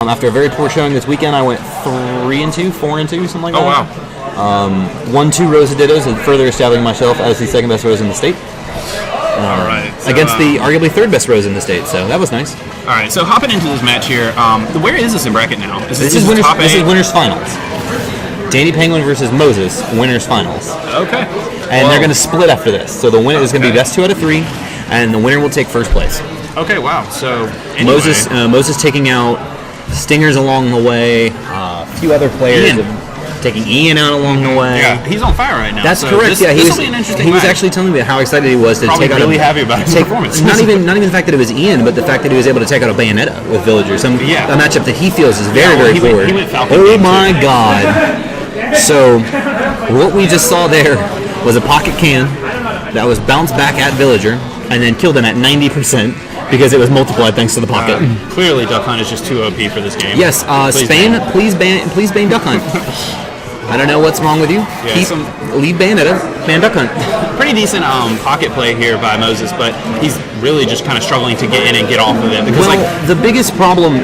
After a very poor showing this weekend, I went 3-2, 4-2, something like that. Oh, wow. 1-2 Rosa Dittos, and further establishing myself as the second best Rose in the state. All right. So, against the arguably third best Rose in the state, so that was nice. All right, so hopping into this match here, where is this in bracket now? This is winners finals. DandyPenguin versus Moses, winners finals. Okay. And they're going to split after this. So the winner is going to be best 2 out of 3, and the winner will take first place. Okay, wow. So anyway. Moses taking out Stingers along the way, a few other players taking Ian out along the way. Yeah, he's on fire right now. That's correct. This will be an interesting he was match. Actually telling me how excited he was to Probably take out really happy about his performance. Not even the fact that it was Ian, but the fact that he was able to take out a Bayonetta with Villagers. A matchup that he feels is very forward. He went Falcon oh my God. So what we just saw there was a pocket can that was bounced back at Villager and then killed him at 90%. Because it was multiplied thanks to the pocket. Clearly, Duck Hunt is just too OP for this game. Yes, Spain, please ban Duck Hunt. I don't know what's wrong with you. Leave Bayonetta, ban Duck Hunt. Pretty decent pocket play here by Moses, but he's really just kind of struggling to get in and get off of it. Because, the biggest problem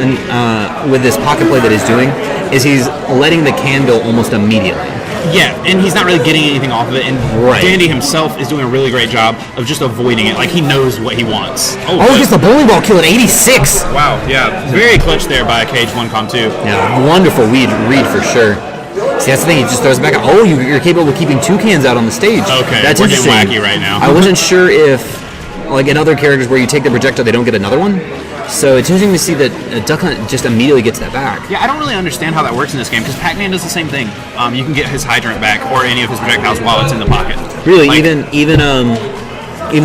with this pocket play that he's doing is he's letting the can go almost immediately. Yeah, and he's not really getting anything off of it, and Dandy himself is doing a really great job of just avoiding it. Like, he knows what he wants. He gets the bowling ball kill at 86! Wow, yeah. Very clutch there by KH1COM2. Yeah, wonderful read for sure. See, that's the thing, he just throws it back out. Oh, you're capable of keeping 2 cans out on the stage. Okay, that's we're interesting. Getting wacky right now. I wasn't sure if, like in other characters where you take the projectile, they don't get another one. So it's interesting to see that Duck Hunt just immediately gets that back. Yeah, I don't really understand how that works in this game, because Pac-Man does the same thing. You can get his hydrant back, or any of his projectiles while it's in the pocket. Really? Even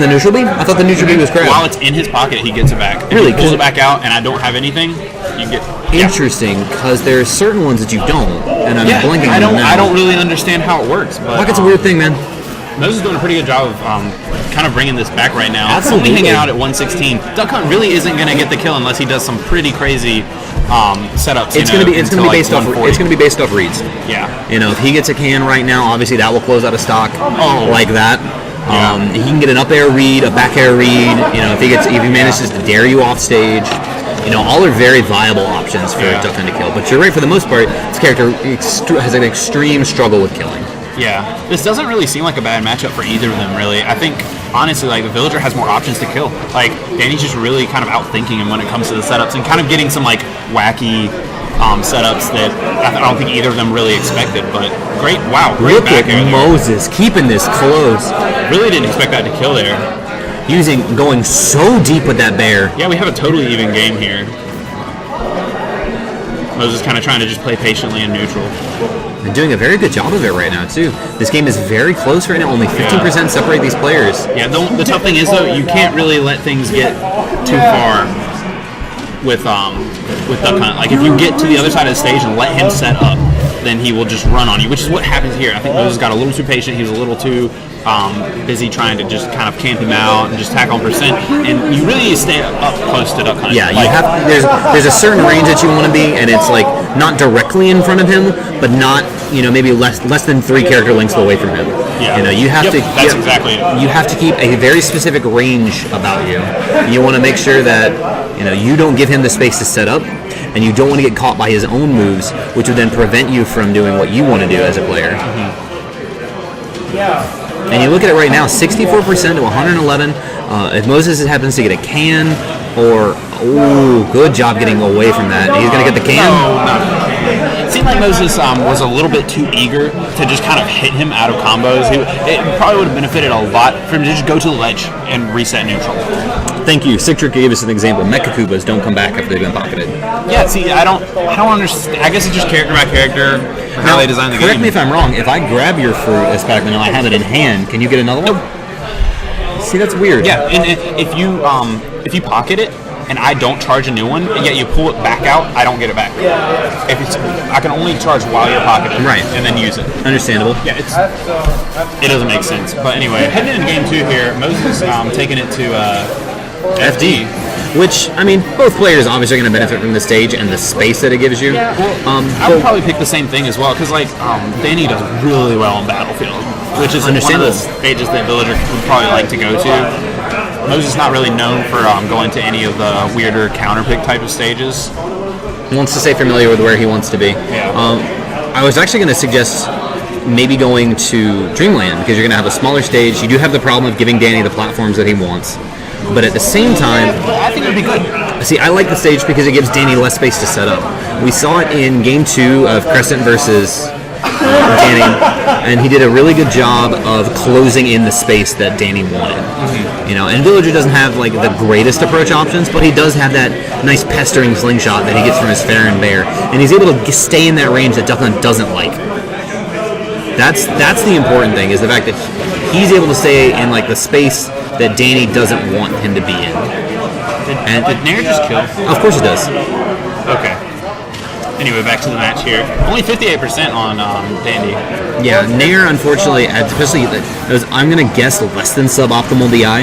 the neutral beam? I thought the neutral beam was crap. While it's in his pocket, he gets it back. If he pulls it back out and I don't have anything, you get... Interesting, because there are certain ones that you don't, and I'm blinking on them now. I don't really understand how it works. But, Pocket's a weird thing, man. Moses is doing a pretty good job of kind of bringing this back right now. Absolutely. Only hanging out at 116. Duck Hunt really isn't going to get the kill unless he does some pretty crazy setups. It's going to be based off reads. Yeah. If he gets a can right now, obviously that will close out of stock like that. Yeah. He can get an up air read, a back air read. If he manages to dare you off stage. All are very viable options for Duck Hunt to kill. But you're right, for the most part, this character has an extreme struggle with killing. Yeah, this doesn't really seem like a bad matchup for either of them, really. I think, honestly, the Villager has more options to kill. Danny's just really kind of outthinking him when it comes to the setups and kind of getting some, wacky setups that I don't think either of them really expected. But great Look back at air Moses keeping this close. Really didn't expect that to kill there. Going so deep with that bear. Yeah, we have a totally even game here. Moses kind of trying to just play patiently in neutral. And doing a very good job of it right now, too. This game is very close right now. Only 15% separate these players. Yeah, the tough thing is, though, you can't really let things get too far with Duck Hunt. If you get to the other side of the stage and let him set up, then he will just run on you, which is what happens here. I think Moses got a little too patient. He was a little too busy trying to just kind of camp him out and just tack on percent. And you really need to stay up close to Duck Hunt. Yeah, you have. There's a certain range that you want to be, and it's not directly in front of him, but not maybe less than 3 character lengths away from him. Yeah. You have to. That's exactly it. You have to keep a very specific range about you. You want to make sure that you don't give him the space to set up, and you don't want to get caught by his own moves, which would then prevent you from doing what you want to do as a player. Mm-hmm. Yeah. And you look at it right now, 64% to 111. If Moses happens to get a can, good job getting away from that. He's going to get the can. No. It seemed like Moses was a little bit too eager to just kind of hit him out of combos. It probably would have benefited a lot for him to just go to the ledge and reset neutral. Thank you. Citric gave us an example. Mecha Kubas don't come back after they've been pocketed. Yeah, see, I don't understand. I guess it's just character by character how they design the game. Correct me if I'm wrong. If I grab your fruit as Pac-Man and I have it in hand, can you get another one? See, that's weird. Yeah, and if you pocket it and I don't charge a new one, yet you pull it back out, I don't get it back. I can only charge while you're pocketing, right, and then use it. Understandable. Yeah, it doesn't make sense. But anyway, heading into game 2 here, Moses taking it to FD. Which, both players obviously are going to benefit from the stage and the space that it gives you. Yeah, I would probably pick the same thing as well, because Danny does really well on Battlefield, which is one of the stages that Villager would probably like to go to. Moses is not really known for going to any of the weirder counter pick type of stages. wants to stay familiar with where he wants to be. Yeah. I was actually going to suggest maybe going to Dreamland, because you're going to have a smaller stage. You do have the problem of giving Danny the platforms that he wants, but at the same time, I think it would be good. See, I like the stage because it gives Danny less space to set up. We saw it in Game 2 of Crescent versus Danny, and he did a really good job of closing in the space that Danny wanted. You know, and Villager doesn't have like the greatest approach options, but he does have that nice pestering slingshot that he gets from his fair and bear, and he's able to stay in that range that Duck Hunt doesn't like. That's the important thing, is the fact that he's able to stay in like the space that Danny doesn't want him to be in. Did Nair just kill? Of course it does. Okay. Anyway, back to the match here. Only 58% on Dandy. Yeah, Nair, unfortunately, especially, it was, I'm going to guess, less than suboptimal DI.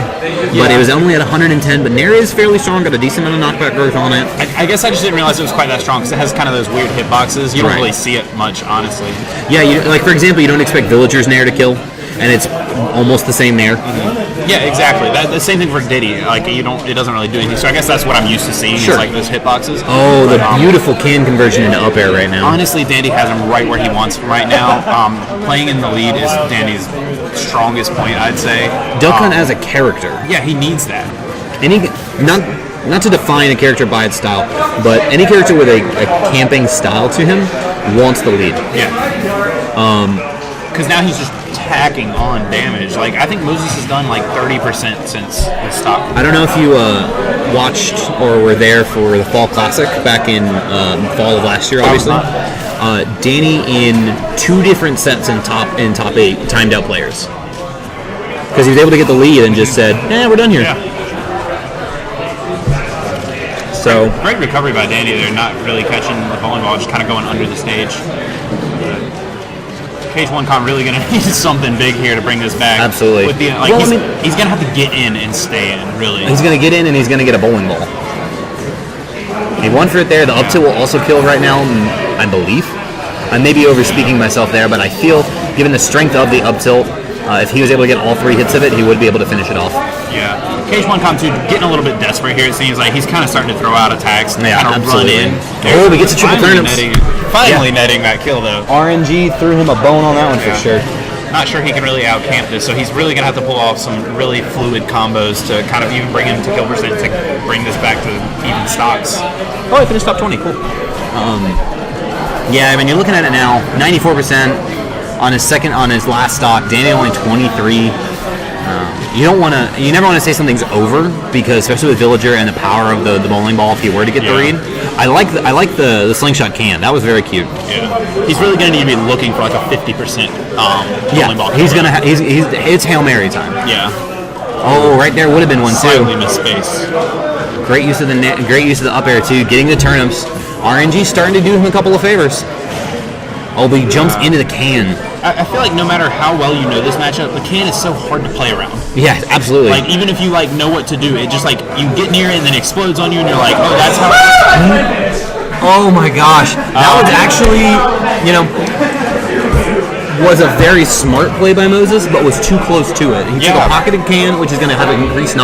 But it was only at 110, but Nair is fairly strong, got a decent amount of knockback growth on it. I guess I just didn't realize it was quite that strong, because it has kind of those weird hitboxes. You don't really see it much, honestly. Yeah, like, for example, you don't expect Villager's Nair to kill, and it's almost the same Nair. Yeah, exactly. The same thing for Diddy. Like, it doesn't really do anything. So I guess that's what I'm used to seeing. Is like those hitboxes. Oh, the beautiful can conversion into up air right now. Honestly, Dandy has him right where he wants him right now. Playing in the lead is Dandy's strongest point, I'd say. Duck Hunt as a character. Yeah, he needs that. And he not to define a character by its style, but any character with a camping style to him wants the lead. Yeah. Because now he's just tacking on damage. Like, I think Moses has done like 30% since the stop. I don't know if you watched or were there for the Fall Classic back in fall of last year, obviously. Danny in 2 different sets in top 8 timed out players. Because he was able to get the lead and just said, we're done here. Yeah. So great recovery by Danny there, not really catching the bowling ball, just kind of going under the stage. KH1COM really going to need something big here to bring this back. Absolutely. With the, he's going to have to get in and stay in, really. He's going to get in and he's going to get a bowling ball. He won for it there. The up tilt will also kill right now, I believe. I may be over-speaking myself there, but I feel, given the strength of the up tilt, if he was able to get all 3 hits of it, he would be able to finish it off. Yeah. KH1COM2 getting a little bit desperate here, it seems like. He's kind of starting to throw out attacks and kind of run in. Oh, he gets a triple turnips. Finally netting that kill, though. RNG threw him a bone on that one for sure. Not sure he can really out-camp this, so he's really going to have to pull off some really fluid combos to kind of even bring him to kill percent to bring this back to even stocks. Oh, he finished top 20. Cool. Yeah, I mean, you're looking at it now, 94% on his last stock. Danny only 23. You never want to say something's over, because especially with Villager and the power of the bowling ball, if he were to get the read. I like the slingshot can. That was very cute. Yeah, he's really going to need to be looking for like a 50% bowling ball. He's gonna. It's Hail Mary time. Yeah. Oh, right there would have been one too. Slightly missed space. Great use of the up air too. Getting the turnips. RNG starting to do him a couple of favors. Oh, but he jumps into the can. I feel like no matter how well you know this matchup, the can is so hard to play around. Yeah, absolutely. Like, even if you know what to do, it just you get near it and then it explodes on you, and you're like, oh, that's how. Oh my gosh, that was actually, was a very smart play by Moses, but was too close to it. He took a pocketed can, which is going to have an increased knock.